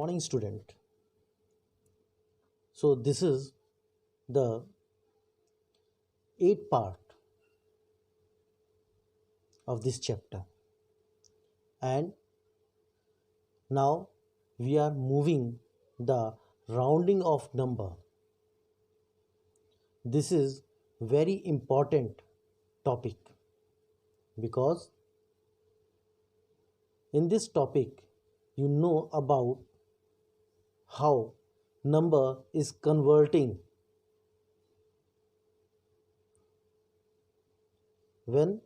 Morning, student. So this is the eighth part of this chapter, and now we are moving the rounding of number. This is very important topic because in this topic you know about how number is converting when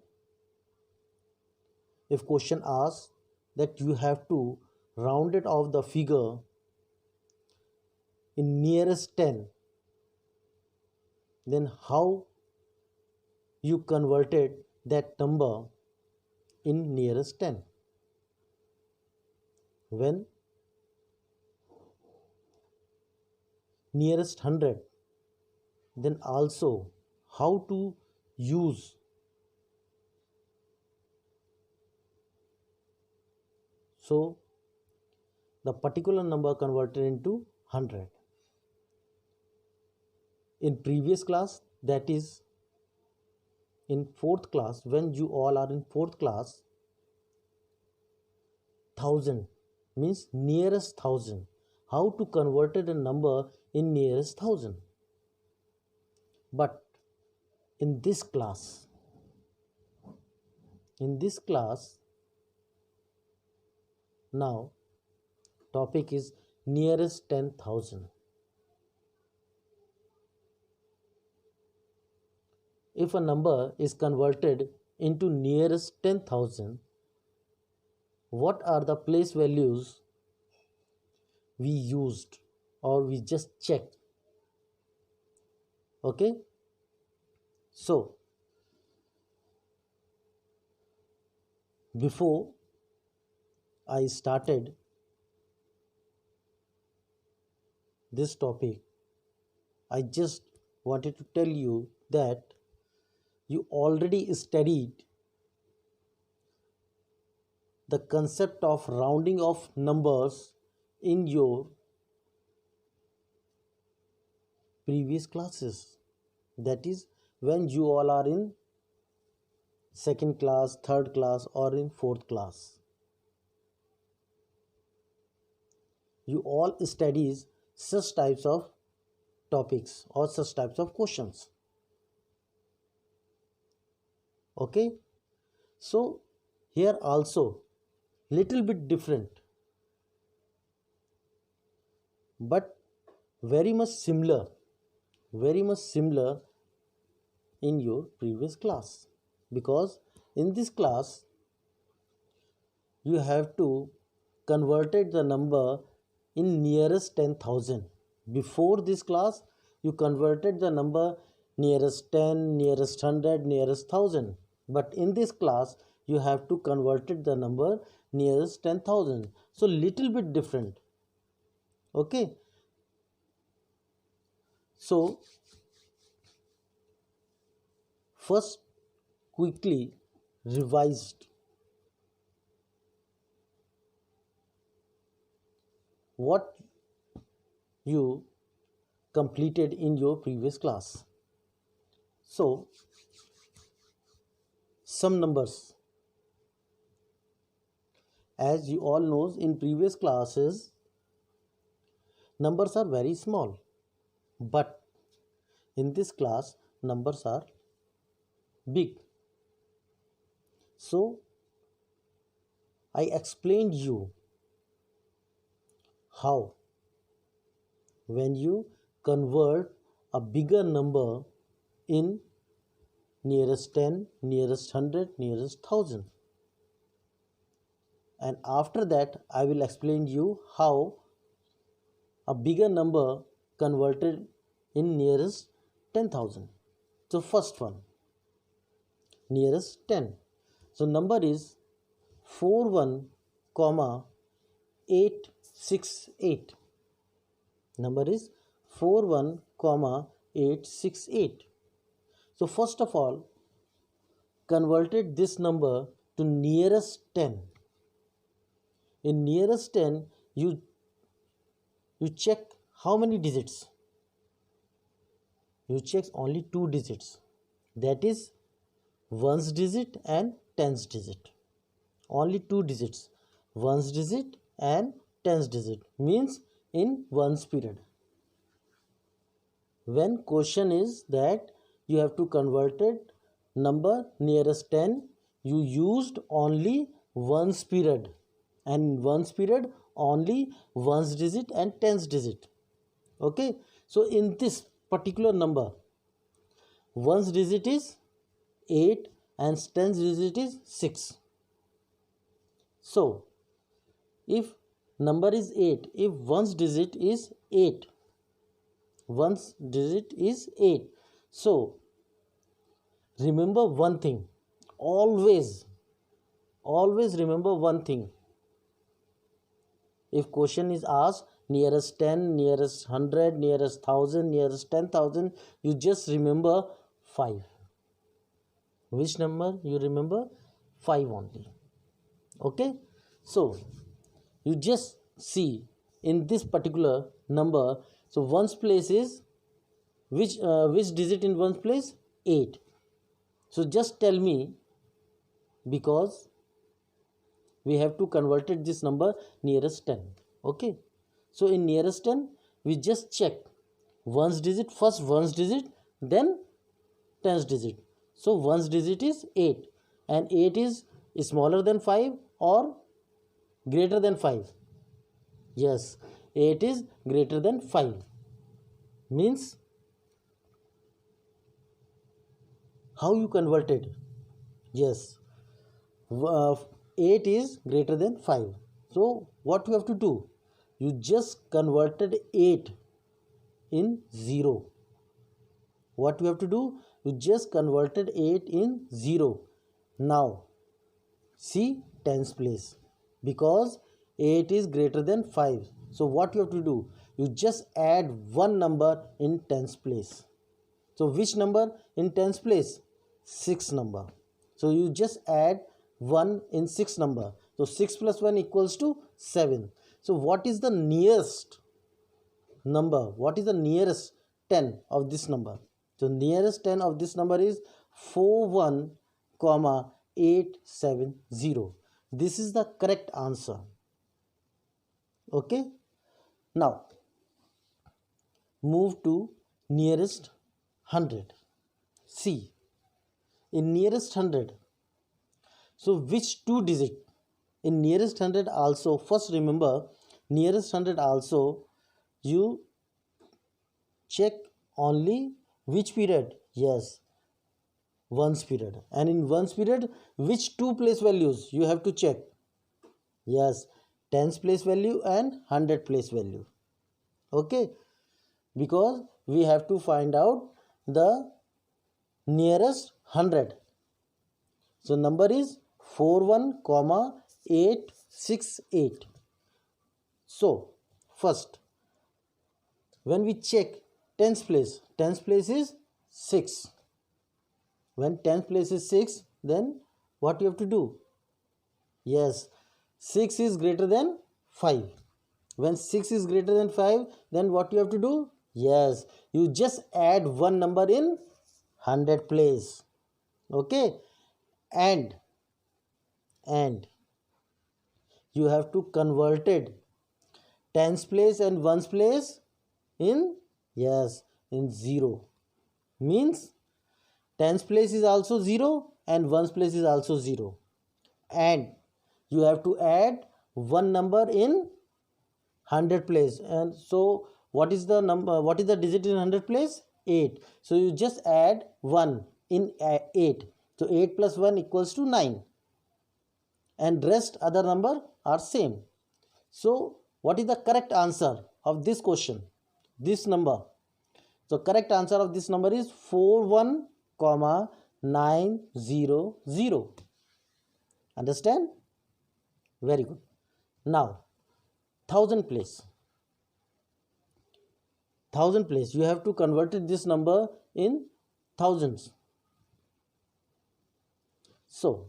if question asks that you have to round it off the figure in nearest 10, then how you converted that number in nearest 10. When nearest 100, then also how to use so the particular number converted into 100. In previous class, that is in fourth class, when you all are in fourth class, 1000 means nearest 1000. How to convert a number in nearest 1000. But in this class, now topic is nearest 10,000. If a number is converted into nearest 10,000, what are the place values we used or we just checked? Okay, so before I started this topic, I just wanted to tell you that you already studied the concept of rounding of numbers in your previous classes. That is when you all are in second class, third class, or in fourth class. You all studies such types of topics or such types of questions. Okay, so here also little bit different but very much similar in your previous class, because in this class you have to converted the number in nearest 10,000. Before this class you converted the number nearest 10, nearest 100, nearest 1000, but in this class you have to converted the number nearest 10,000. So little bit different. Okay, so first quickly revised what you completed in your previous class. So some numbers, as you all knows, in previous classes numbers are very small, but in this class numbers are big. So I explained you how when you convert a bigger number in nearest 10, nearest 100, nearest 1000, and after that I will explain you how a bigger number converted in nearest 10,000. So first one, nearest 10. So number is 41 comma 868. Number is 41 comma 868. So first of all, converted this number to nearest 10. In nearest 10 you you check how many digits. You check only two digits, that is ones digit and tens digit. Only two digits, ones digit and tens digit, means in ones period. When question is that you have to convert it number nearest 10, you used only ones period, and in ones period only ones digit and tens digit. Okay, so in this particular number, ones digit is 8 and tens digit is 6. So if number is 8, if ones digit is 8, ones digit is 8. So remember one thing, always remember one thing. If question is asked nearest 10, nearest 100, nearest 1000, nearest 10,000, you just remember 5. Which number you remember? 5 only. Okay, so you just see in this particular number, so ones place is which digit in ones place? 8. So just tell me, because we have to converted this number nearest 10. Okay, so in nearest 10 we just check ones digit, first ones digit, then tens digit. So ones digit is 8, and 8 is smaller than 5 or greater than 5? Yes, 8 is greater than 5, means how you converted? Yes, 8 is greater than 5. So what you have to do? You just converted 8 in 0. What you have to do? You just converted 8 in 0. Now see tens place, because 8 is greater than 5. So what you have to do? You just add one number in tens place. So which number in tens place? 6 number. So you just add 1 in 6 number. So 6 plus 1 equals to 7. So what is the nearest number? What is the nearest 10 of this number? So nearest 10 of this number is 41,870. This is the correct answer. Okay, now move to nearest 100. See, in nearest 100, so which two digit in nearest 100 also? First remember, nearest 100 also you check only which period? Yes, ones period. And in ones period, which two place values you have to check? Yes, tens place value and 100 place value. Okay, because we have to find out the nearest 100. So number is 41,868. So first, when we check tens place is 6. When tens place is 6, then what you have to do? Yes, 6 is greater than 5. When 6 is greater than 5, then what you have to do? Yes, you just add one number in 100 place. Okay, and you have to converted tens place and ones place in, yes, in 0. Means tens place is also 0 and ones place is also 0. And you have to add one number in 100 place. And so what is the number, what is the digit in 100 place? 8. So you just add 1 in 8. So 8 plus 1 equals to 9. And rest other number are same. So what is the correct answer of this question? This number. So correct answer of this number is 41,900. Understand? Very good. Now 1000 place. 1000 place. You have to convert this number in thousands. So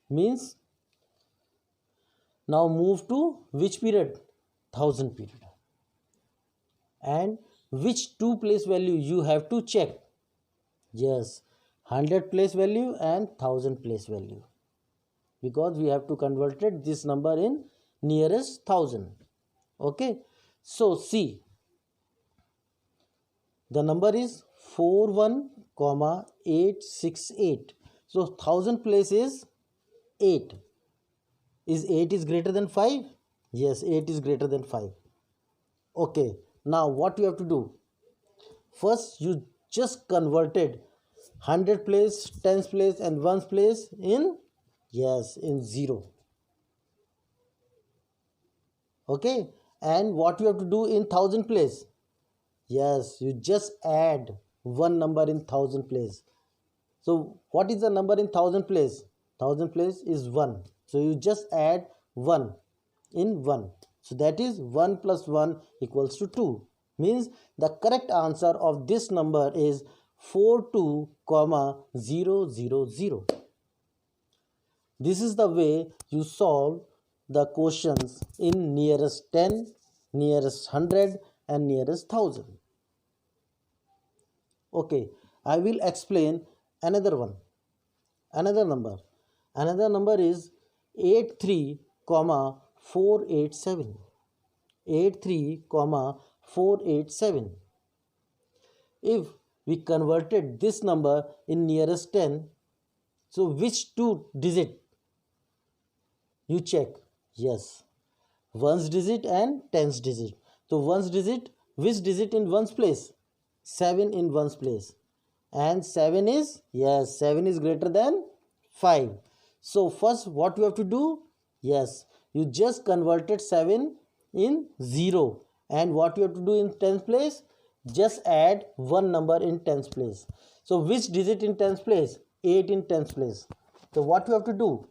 means now move to which period? 1000 period. and which two place value you have to check? Yes, 100 place value and 1000 place value, because we have to convert it this number in nearest 1000. Okay, so see, the number is 41,868. So 1000 place is 8. Is 8 is greater than 5? Yes, 8 is greater than 5. Okay, now what you have to do? First, you just converted 100 place, tens place and ones place in, yes, in 0. Okay, and what you have to do in 1000 place? Yes, you just add one number in 1000 place. So what is the number in 1000 place? 1000 place is 1. So you just add 1 in 1. So that is 1 plus 1 equals to 2. Means the correct answer of this number is 42,000. This is the way you solve the questions in nearest 10, nearest 100 and nearest 1000. Okay, I will explain another one. Another number. Another number is 83,487. 83,487. If we converted this number in nearest 10, so which two digit you check? Yes, ones digit and tens digit. So ones digit, which digit in ones place? 7 in ones place. And 7 is, yes, 7 is greater than 5. So first what you have to do? Yes, you just converted 7 in 0. And what you have to do in tens place? Just add one number in tens place. So which digit in tens place? 8 in tens place. So what you have to do?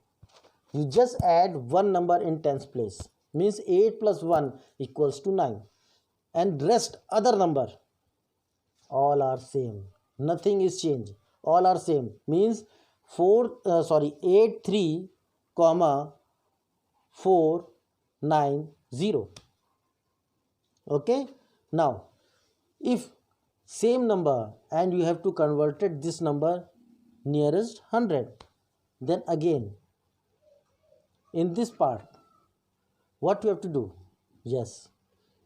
You just add one number in tens place. Means 8 plus 1 equals to 9. And rest other number, all are same. Nothing is changed. All are same. Means 83, comma 490. Okay. Now, if same number and you have to convert it this number nearest 100, then again in this part what you have to do? Yes,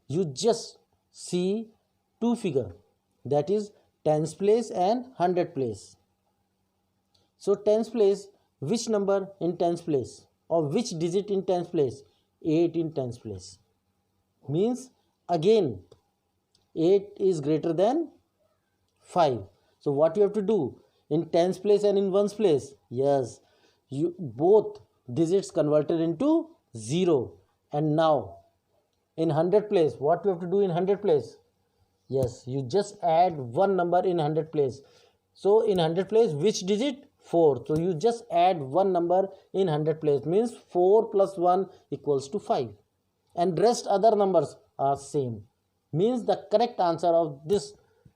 you just see two figure, that is tens place and 100 place. So tens place, which number in tens place or which digit in tens place? 8 in tens place. Means again 8 is greater than 5. So what you have to do in tens place and in ones place? Yes, you both digits converted into 0. And now in 100 place, what you have to do in 100 place? Yes, you just add one number in 100 place. So in 100 place, which digit? 4. So you just add one number in 100 place. Means 4 plus 1 equals to 5. And rest other numbers are same. Means the correct answer of this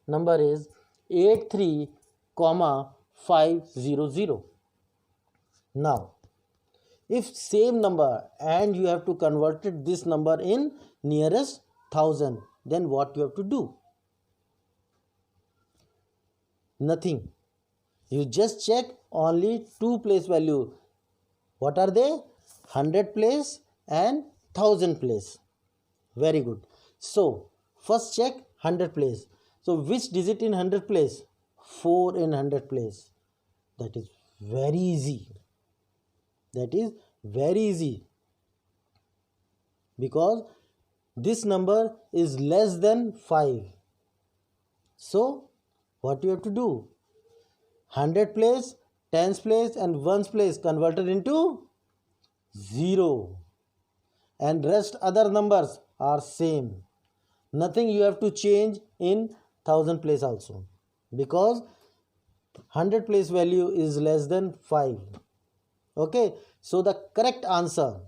number is 83,500. Now, if same number and you have to convert it this number in nearest 1000, then what you have to do? Nothing. You just check only two place value. What are they? 100 place and 1000 place. Very good. So first check 100 place. So which digit in 100 place? 4 in 100 place. That is very easy. That is very easy, because this number is less than 5. So what you have to do? 100 place, tens place and ones place converted into 0. And rest other numbers are same. Nothing you have to change in 1000 place also, because 100 place value is less than 5. Okay, so the correct answer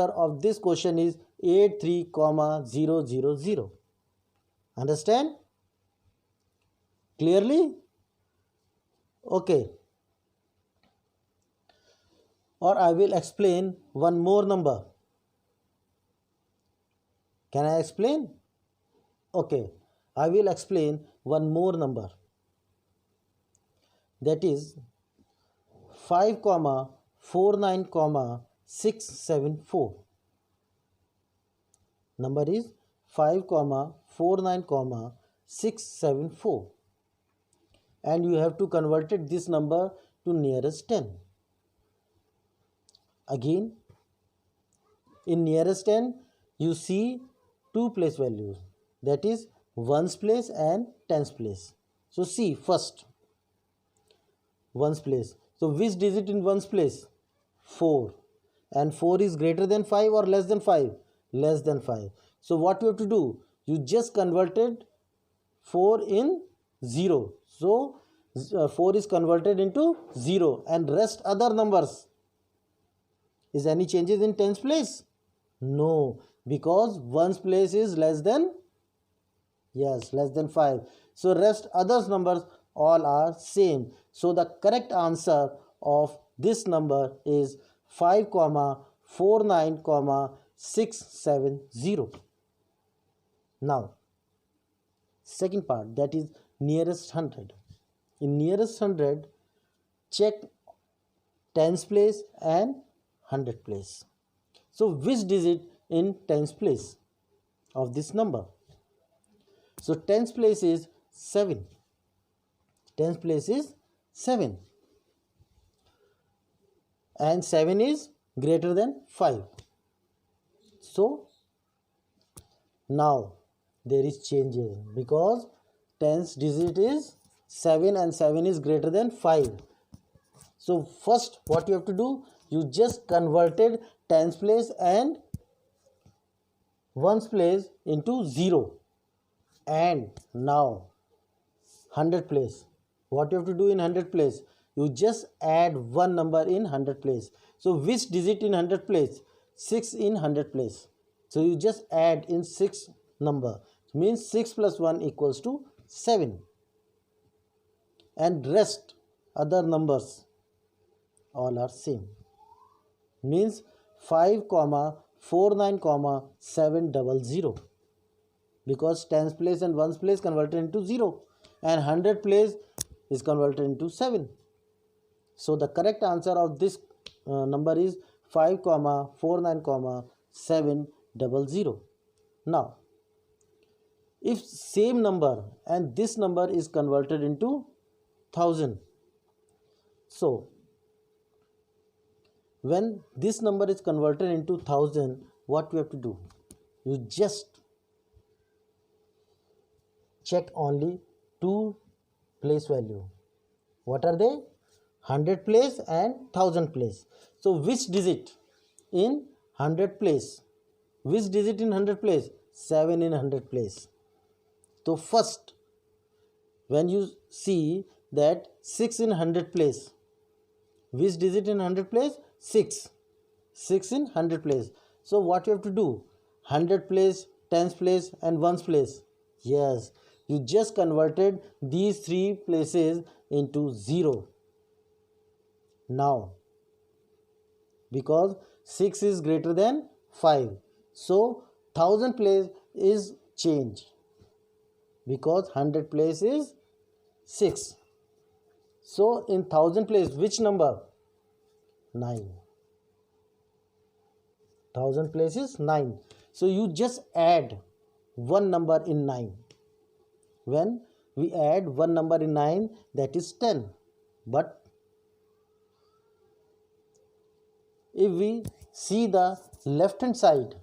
of this question is 83,000. Understand clearly? Okay. Or I will explain one more number. Can I explain? Okay, I will explain one more number, that is 5 comma 49 comma 674. Number is 5 comma 49 comma 674, and you have to convert it this number to nearest 10. Again, in nearest 10 you see two place values, that is ones place and tens place. So see first ones place. So which digit in ones place? 4. And 4 is greater than 5 or less than 5? Less than 5. So what you have to do? You just converted 4 in 0. So 4 is converted into 0, and rest other numbers. Is any changes in tens place? No, because ones place is less than, yes, less than 5. So rest others numbers all are same. So the correct answer of this number is 5 comma 49 comma 670. Now second part, that is nearest 100. In nearest 100, check tens place and 100 place. So which digit in tens place of this number? So tens place is 7. Tens place is 7. And 7 is greater than 5. So now there is changes, because tens digit is 7 and 7 is greater than 5. So first what you have to do, you just converted tens place and ones place into 0. And now 100 place. What you have to do in 100 place? You just add one number in 100 place. So which digit in 100 place? 6 in 100 place. So you just add in 6 number. Means 6 plus 1 equals to 7. And rest other numbers all are same. Means 5 comma 49 comma 700. Because tens place and ones place converted into 0. And 100 place is converted into 7. So the correct answer of this number is 5 comma 49 comma 700. Now if same number and this number is converted into 1000, so when this number is converted into 1000, what you have to do? You just check only two place value. What are they? 100 place and 1000 place. So which digit in 100 place? Which digit in 100 place? 7 in 100 place. So first, when you see that 6 in 100 place, which digit in 100 place? 6. 6 in 100 place. So what you have to do? 100 place, tens place and ones place. Yes, you just converted these three places into 0. Now, because 6 is greater than 5, so 1000 place is changed, because 100 place is 6. So in 1000 place, which number? 9. 1000 place is 9. So you just add one number in 9. When we add one number in 9, that is 10. But if we see the left hand side,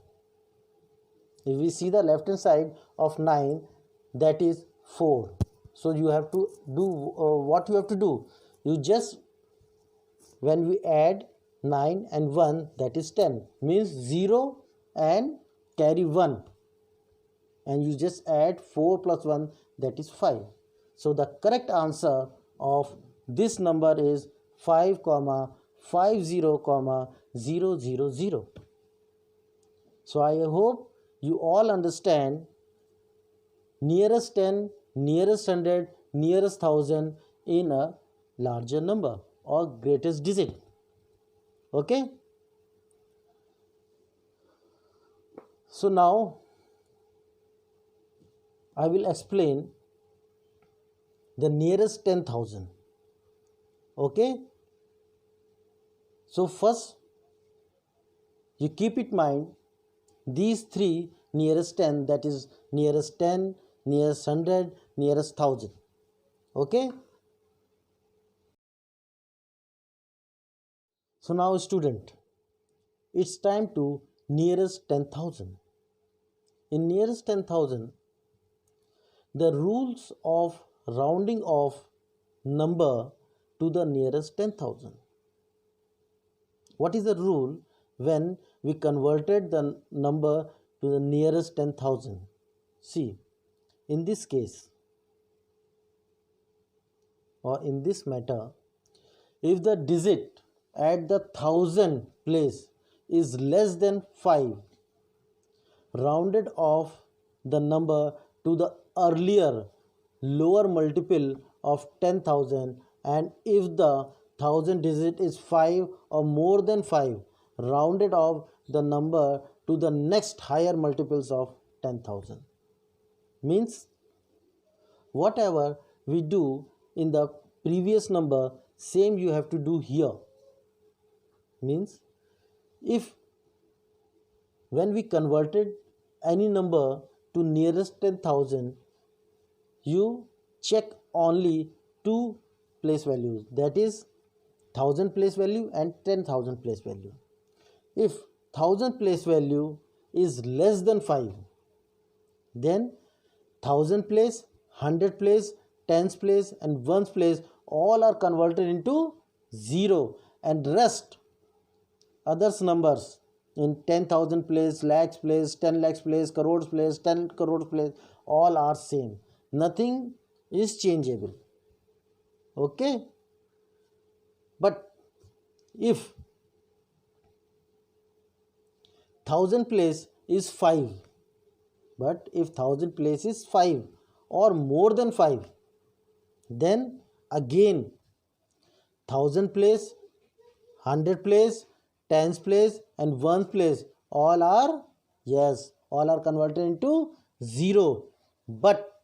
of 9, that is 4. So you have to do what you have to do. You just, when we add 9 and 1, that is 10, means 0 and carry 1, and you just add 4 plus 1, that is 5. So the correct answer of this number is 5 comma 50 comma 000. So I hope you all understand nearest 10, nearest 100, nearest 1000 in a larger number or greatest digit. Okay. So now I will explain the nearest 10,000. Okay, so first you keep it mind these three nearest 10, that is nearest 10, nearest 100, nearest 1000. Okay, so now student, it's time to nearest 10,000. In nearest 10,000, the rules of rounding off number to the nearest 10,000. What is the rule when we converted the number to the nearest 10,000? See, in this case or in this matter, if the digit at the 1000 place is less than 5, rounded off the number to the earlier lower multiple of 10,000, and if the 1000 digit is 5 or more than 5, rounded off the number to the next higher multiples of 10,000. Means whatever we do in the previous number, same you have to do here. Means if when we converted any number to nearest 10,000, you check only two place values, that is 1000 place value and 10,000 place value. If 1000 place value is less than 5, then 1000 place, 100 place, tens place and ones place all are converted into 0, and rest others numbers in 10,000 place, lakhs place, 10 lakhs place, crores place, 10 crores place, all are same. Nothing is changeable. Okay? But if 1000 place is 5, but if 1000 place is 5 or more than 5, then again 1000 place, 100 place, tens place and ones place all are, yes, all are converted into 0. But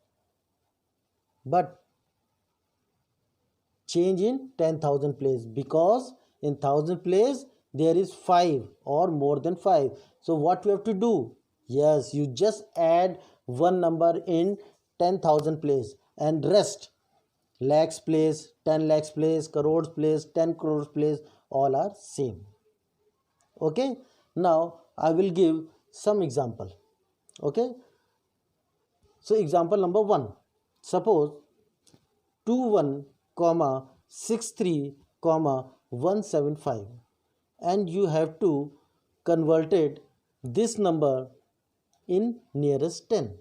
change in 10,000 place, because in 1000 place there is 5 or more than 5. So what you have to do? Yes, you just add one number in 10,000 place, and rest lakhs place, 10 lakhs place, crores place, 10 crores place all are same. Okay, now I will give some example. Okay, so example number 1, suppose 21 comma 63 comma 175, and you have to converted this number in nearest 10,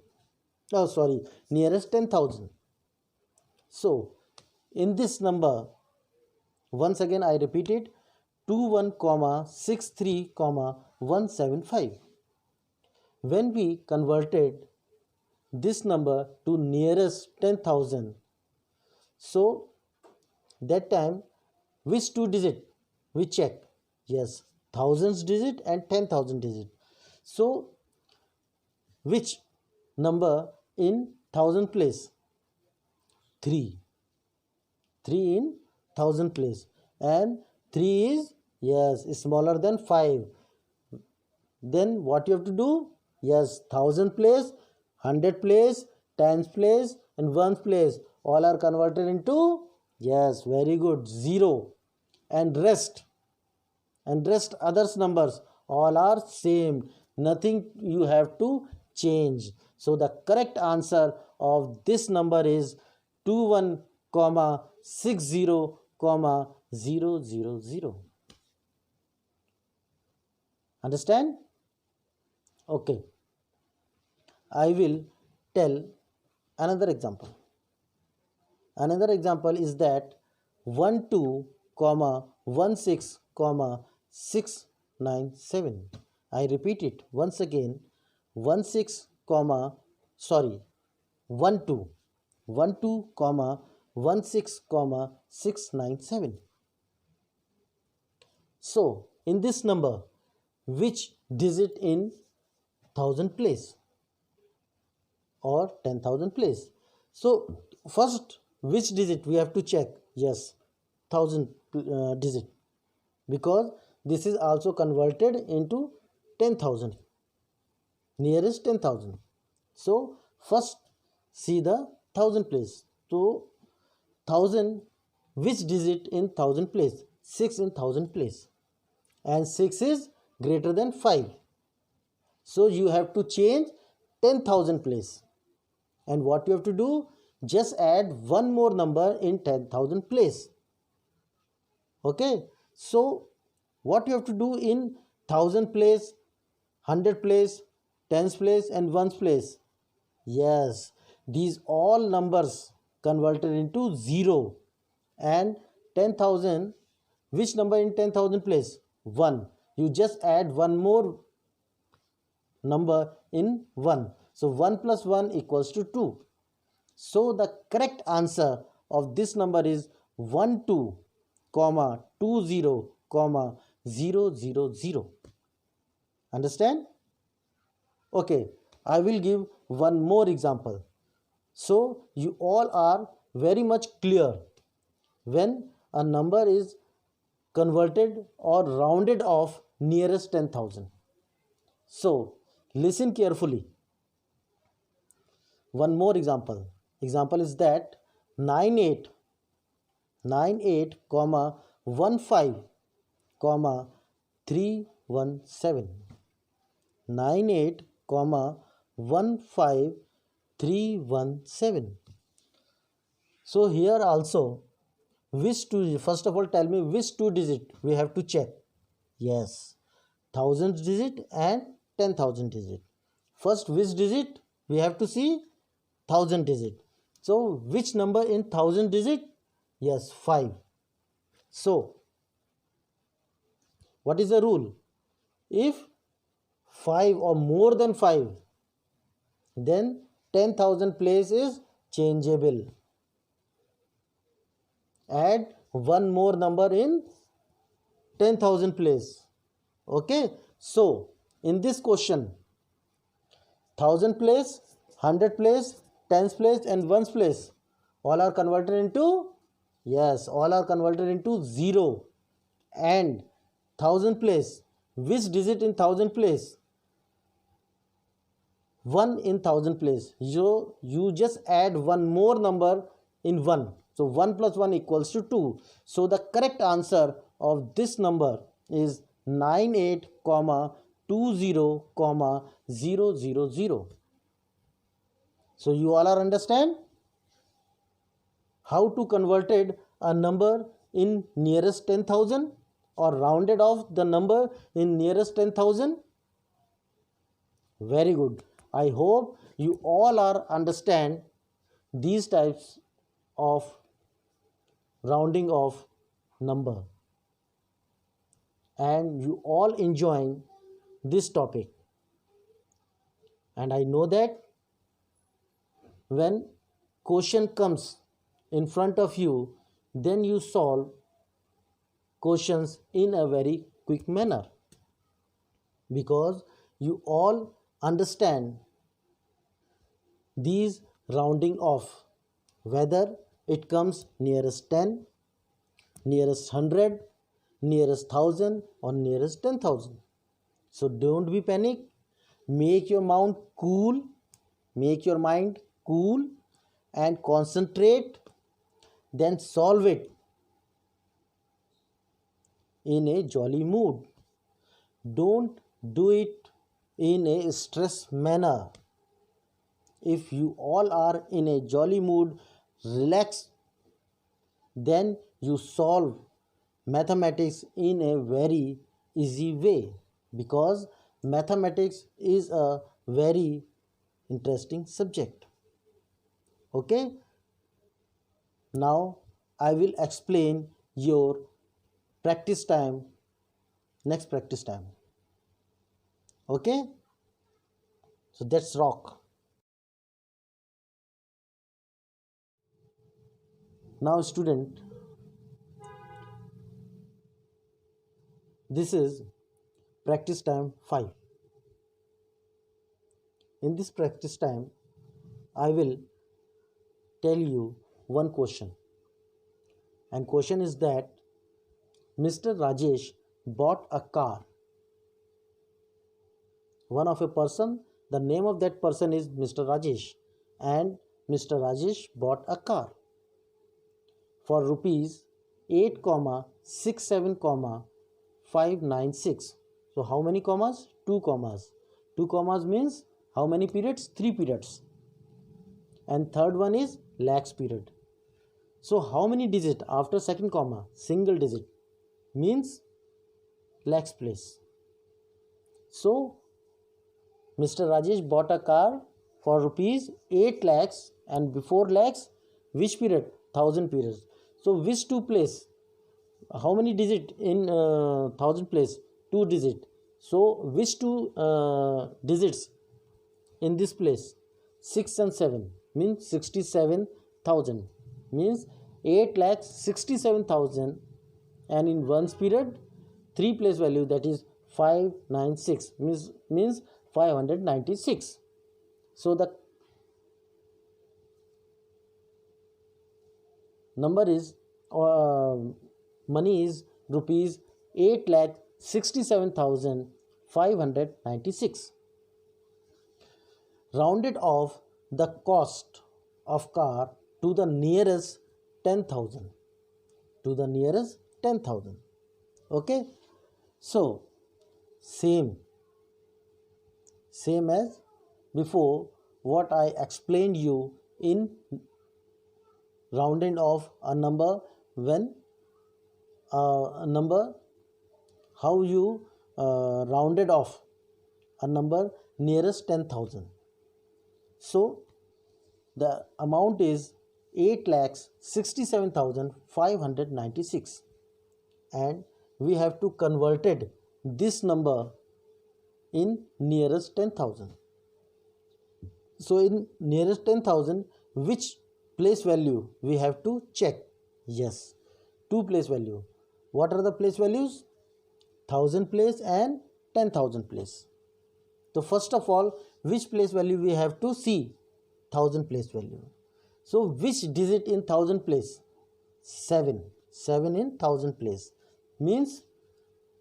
nearest 10,000. So in this number, once again I repeat it, 21 comma 63 comma 175. When we converted this number to nearest 10,000, so that time which two digit we check? Yes, thousands digit and 10,000 digit. So which number in 1000 place? 3 in 1000 place, and 3 is, yes, smaller than 5. Then what you have to do? Yes, 1000 place, 100 place, tens place and ones place all are converted into, yes, very good, 0, and rest others numbers all are same. Nothing you have to change. So the correct answer of this number is 21 comma 60 comma 000. Understand? Okay, I will tell another example. Another example is that 12 comma 16 comma 697. I repeat it once again, 16 comma 12 comma 16 comma 697. So in this number, which digit in 1000 place? or 10,000 place. So first, which digit we have to check? Yes, 1000 digit, because this is also converted into 10,000, nearest 10,000. So first see the 1000 place. So 1000, which digit in 1000 place? 6 in 1000 place, and 6 is greater than 5. So you have to change 10,000 place. And what you have to do? Just add one more number in 10,000 place. Okay. So what you have to do in 1000 place, 100 place, tens place and ones place? Yes, these all numbers converted into 0. And 10,000, which number in 10,000 place? 1. You just add one more number in 1. So 1 plus 1 equals to 2. So the correct answer of this number is 12, comma 20, comma 000. Understand? Okay, I will give one more example. So you all are very much clear when a number is converted or rounded off nearest 10,000. So listen carefully. One more example. Example is that 98, comma 15, comma 317. 98, comma 15317. So here also, which two, first of all tell me which two digit we have to check. Yes, 1000 digit and 10,000 digit. First, which digit we have to see? 1000 digit. So which number in 1000 digit? Yes, 5. So what is the rule? If 5 or more than 5, then 10,000 place is changeable. Add one more number in 10,000 place. Okay. So in this question, 1000 place, 100 place, tens place and ones place, all are converted into, yes, all are converted into 0. And 1000 place, which digit in 1000 place? 1 in 1000 place. So you just add one more number in 1. So 1 plus 1 equals to 2. So the correct answer of this number is 98, 20, 000. So you all are understand how to converted a number in nearest 10,000 or rounded off the number in nearest 10,000. Very good. I hope you all are understand these types of rounding off number, and you all enjoying this topic. And I know that when question comes in front of you, then you solve questions in a very quick manner, because you all understand these rounding off, whether it comes nearest 10, nearest 100, nearest 1000 or nearest 10,000. So don't be panic. Make your mind cool. Make your mind cool and concentrate. Then solve it in a jolly mood. Don't do it in a stress manner. If you all are in a jolly mood, relax, then you solve mathematics in a very easy way, because mathematics is a very interesting subject. Okay, now I will explain your practice time, next practice time. Okay, so that's rock. Now student, this is practice time 5. In this practice time, I will tell you one question, and question is that Mr. Rajesh bought a car. One of a person, the name of that person is Mr. Rajesh, and Mr. Rajesh bought a car for rupees 8,67,596. So how many commas? Two commas. Two commas means how many periods? 3 periods. And third one is lakhs period. So how many digit after second comma? Single digit means lakhs place. So Mr. Rajesh bought a car for rupees 8 lakhs, and before lakhs which period? 1000 periods. So which two place? How many digit in 1000 place? 2 digit. So which two digits in this place? 6 and 7 means 67,000, means 8 lakhs 67,000, and in one's period 3 place value, that is 596, means 596. So the number is money is rupees 8,67,596. Rounded off the cost of car to the nearest 10,000. To the nearest 10,000. Okay. So same as before what I explained you in rounding off a number, when a number, how you rounded off a number nearest 10,000. So the amount is 8,67,596, and we have to converted this number in nearest 10,000. So in nearest 10,000, which place value we have to check? Yes, two place value. What are the place values? 1000 place and 10,000 place. So first of all, which place value we have to see? 1000 place value. So which digit in 1000 place? 7. 7 in 1000 place means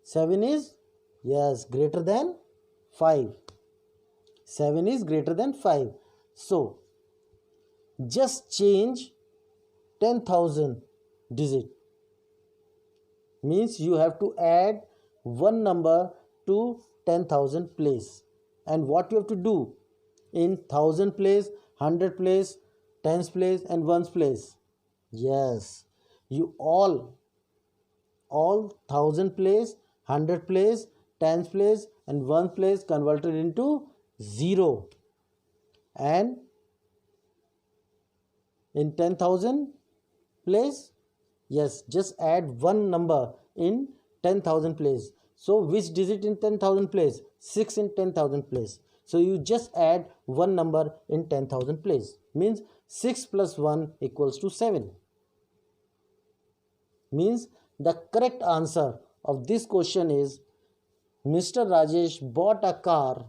7 is, yes, greater than 5. 7 is greater than 5. So just change 10,000 digit, means you have to add one number to 10,000 place. And what you have to do in 1000 place, 100 place, tens place and ones place? Yes, you all 1000 place, 100 place, tens place and one place converted into 0, and in 10,000 place, yes, just add one number in 10,000 place. So which digit in 10,000 place? 6 in 10,000 place. So you just add one number in 10,000 place, means 6 plus 1 equals to 7. Means the correct answer of this question is Mr. Rajesh bought a car.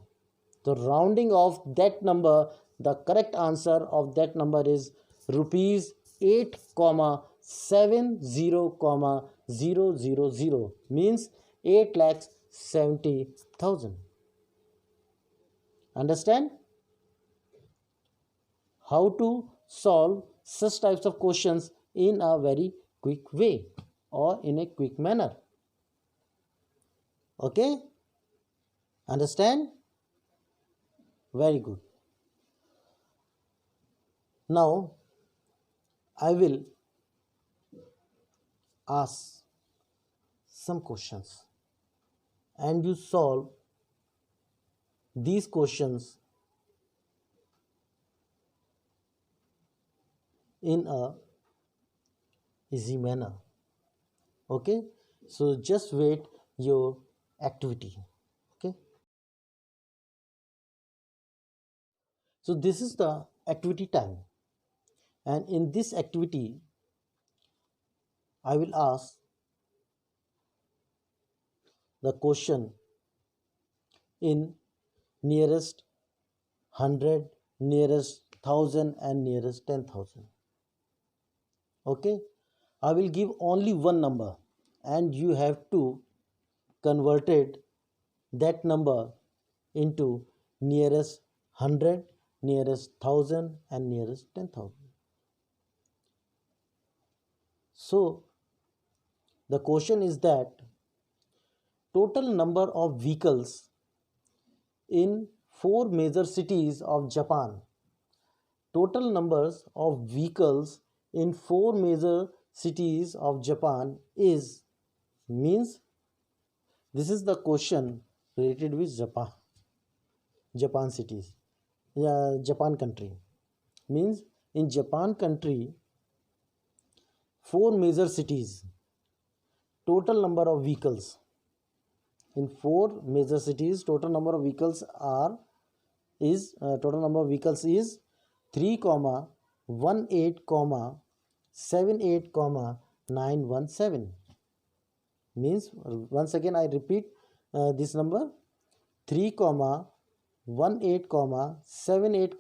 The rounding of that number, the correct answer of that number is rupees 8,70,000, means 8,70,000. Understand how to solve such types of questions in a very quick way or in a quick manner. Okay? Understand? Very good. Now I will ask some questions and you solve these questions in a easy manner. Okay, so just wait your activity. Okay, so this is the activity time, and in this activity I will ask the question in nearest 100, nearest 1000 and nearest 10,000. Okay, I will give only one number and you have to convert it, that number, into nearest 100, nearest 1000 and nearest 10,000. So the question is that total number of vehicles in four major cities of Japan. Total numbers of vehicles in four major cities of Japan is, means, this is the question related with Japan cities, Japan country. Means in Japan country, four major cities, total number of vehicles. In four major cities, total number of vehicles is 3, 18, 78, 917. Means once again I repeat this number, 3, 18, 78,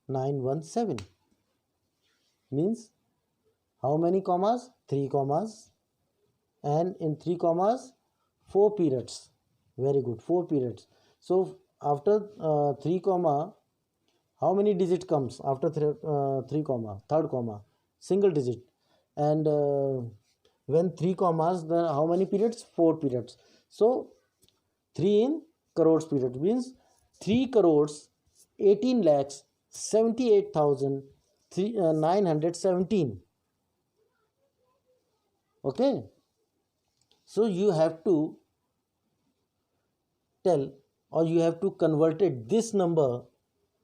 917. Means how many commas? 3 commas, and in 3 commas 4 periods. Very good, 4 periods. So after 3 comma, how many digit comes after 3 comma? Third comma, single digit. And when 3 commas, then how many periods? 4 periods. So 3 in crores period means 3 crores 18 lakhs 78,917. Okay, so you have to tell, or you have to convert it, this number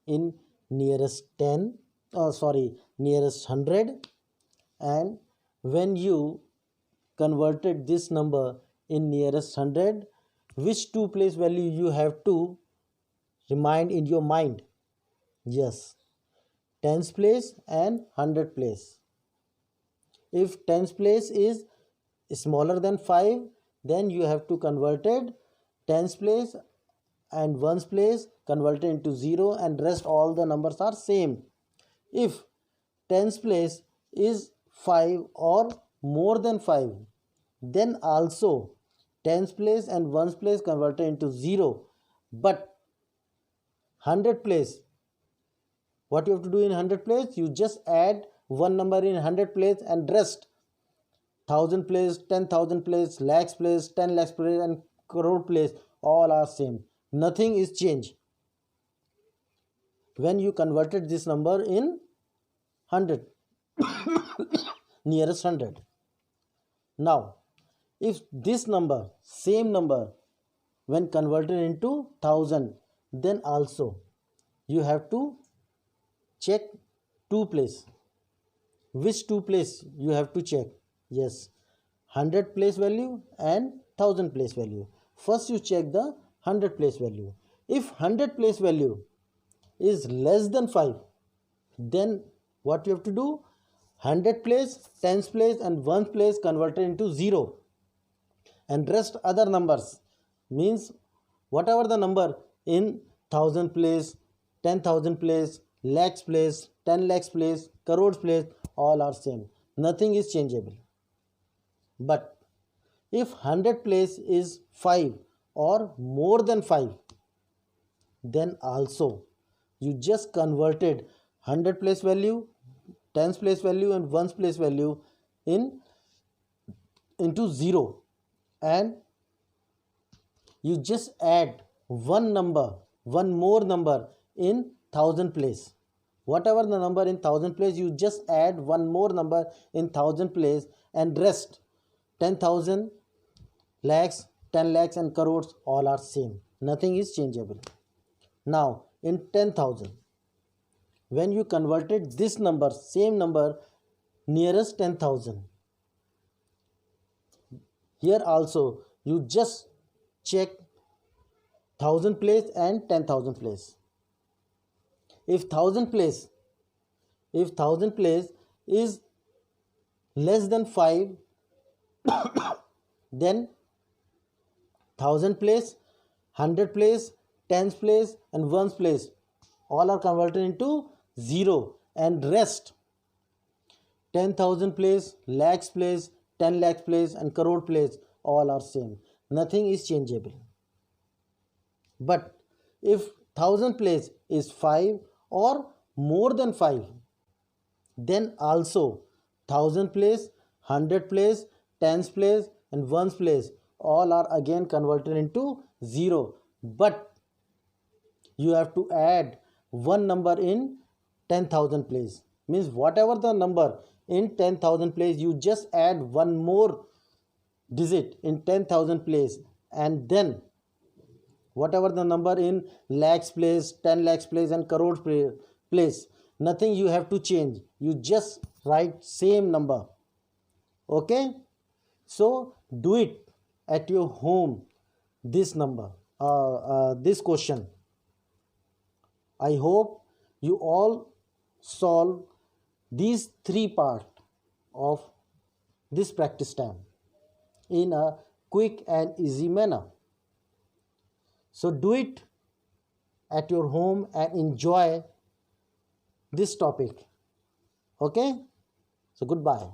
in nearest 10, nearest 100. And when you converted this number in nearest 100, which two place value you have to remind in your mind? Yes, tens place and 100 place. If tens place is smaller than 5, then you have to convert it tens place and ones place converted into 0, and rest all the numbers are same. If tens place is 5 or more than 5, then also tens place and ones place converted into 0. But 100 place, what you have to do in 100 place? You just add one number in 100 place, and rest 1000 place, 10,000 place, lakhs place, 10 lakhs place, and crore place, all are same. Nothing is changed when you converted this number in 100, nearest 100. Now, if this number, same number, when converted into 1000, then also you have to check two place. Which two place you have to check? Yes, 100 place value and 1000 place value. First you check the 100 place value. If 100 place value is less than 5, then what you have to do? 100 place, tens place and ones place converted into 0, and rest other numbers, means whatever the number in 1000 place, 10,000 place, lakhs place, 10 lakhs place, crores place, all are same. Nothing is changeable. But if 100 place is 5 or more than 5, then also you just converted 100 place value, tens place value and ones place value into 0, and you just add one more number in 1000 place. Whatever the number in 1000 place, you just add one more number in 1000 place, and rest 10,000, lakhs, 10 lakhs and crores, all are same. Nothing is changeable. Now in 10,000, when you converted this number, same number, nearest 10,000, here also you just check 1000 place and 10,000 place. If 1000 place is less than 5, then 1000 place, 100 place, tens place and ones place, all are converted into 0 and rest 10,000 place, lakhs place, 10 lakhs place and crore place all are same. Nothing is changeable. But if 1000 place is 5 or more than 5, then also 1000 place, 100 place, tens place and ones place all are again converted into 0. But you have to add one number in 10,000 place. Means whatever the number in 10,000 place, you just add one more digit in 10,000 place, and then whatever the number in lakhs place, 10 lakhs place and crore place, nothing you have to change. You just write same number. Okay, so do it at your home, this number, this question. I hope you all solve these three parts of this practice time in a quick and easy manner. So do it at your home and enjoy this topic. Okay? So goodbye.